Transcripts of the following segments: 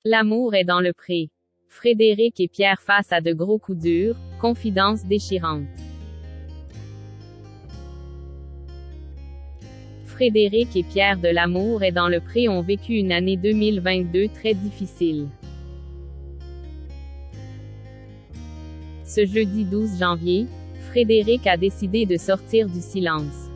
L'amour est dans le pré. Frédéric et Pierre face à de gros coups durs, confidences déchirantes. Frédéric et Pierre de L'amour est dans le pré ont vécu une année 2022 très difficile. Ce jeudi 12 janvier, Frédéric a décidé de sortir du silence.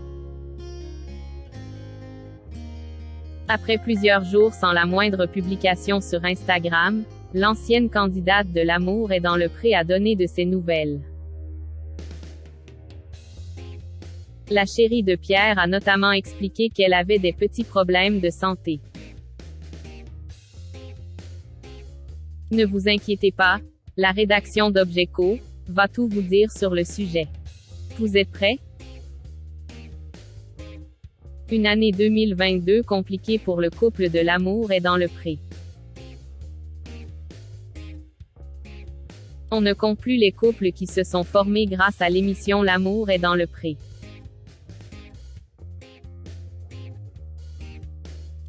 Après plusieurs jours sans la moindre publication sur Instagram, l'ancienne candidate de L'amour est dans le pré a donné de ses nouvelles. La chérie de Pierre a notamment expliqué qu'elle avait des petits problèmes de santé. Ne vous inquiétez pas, la rédaction d'Objeco va tout vous dire sur le sujet. Vous êtes prêts? Une année 2022 compliquée pour le couple de L'amour est dans le pré. On ne compte plus les couples qui se sont formés grâce à l'émission L'amour est dans le pré.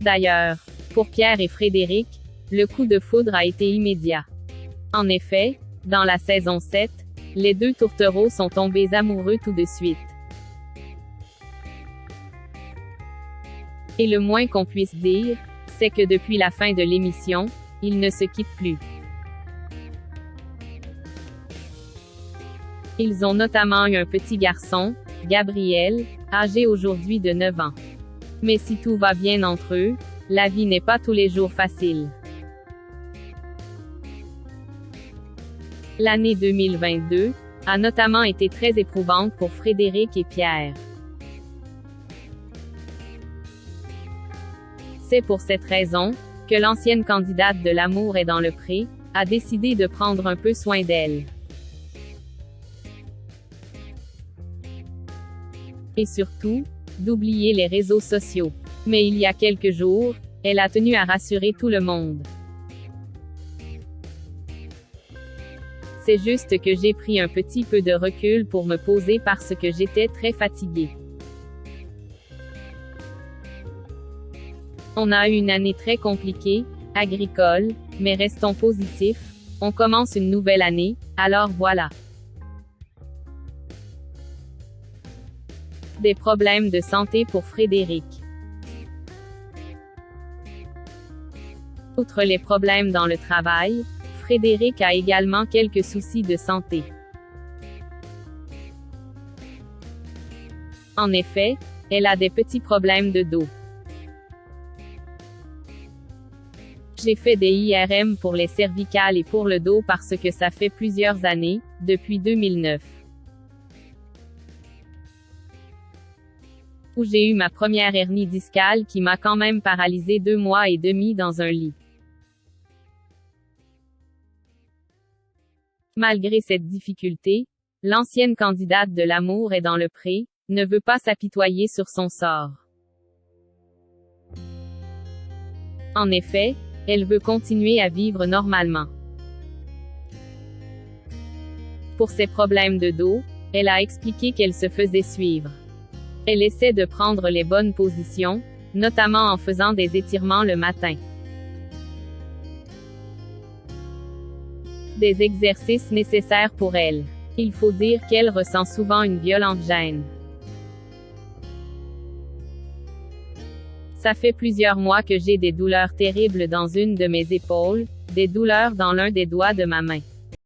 D'ailleurs, pour Pierre et Frédéric, le coup de foudre a été immédiat. En effet, dans la saison 7, les deux tourtereaux sont tombés amoureux tout de suite. Et le moins qu'on puisse dire, c'est que depuis la fin de l'émission, ils ne se quittent plus. Ils ont notamment eu un petit garçon, Gabriel, âgé aujourd'hui de 9 ans. Mais si tout va bien entre eux, la vie n'est pas tous les jours facile. L'année 2022 a notamment été très éprouvante pour Frédéric et Pierre. C'est pour cette raison que l'ancienne candidate de L'amour est dans le pré a décidé de prendre un peu soin d'elle. Et surtout, d'oublier les réseaux sociaux. Mais il y a quelques jours, elle a tenu à rassurer tout le monde. C'est juste que j'ai pris un petit peu de recul pour me poser parce que j'étais très fatiguée. On a eu une année très compliquée, agricole, mais restons positifs, on commence une nouvelle année, alors voilà. Des problèmes de santé pour Frédéric. Outre les problèmes dans le travail, Frédéric a également quelques soucis de santé. En effet, elle a des petits problèmes de dos. J'ai fait des IRM pour les cervicales et pour le dos parce que ça fait plusieurs années, depuis 2009. Où j'ai eu ma première hernie discale qui m'a quand même paralysée 2 mois et demi dans un lit. Malgré cette difficulté, l'ancienne candidate de L'amour est dans le pré ne veut pas s'apitoyer sur son sort. En effet, elle veut continuer à vivre normalement. Pour ses problèmes de dos, elle a expliqué qu'elle se faisait suivre. Elle essaie de prendre les bonnes positions, notamment en faisant des étirements le matin. Des exercices nécessaires pour elle. Il faut dire qu'elle ressent souvent une violente gêne. Ça fait plusieurs mois que j'ai des douleurs terribles dans une de mes épaules, des douleurs dans l'un des doigts de ma main.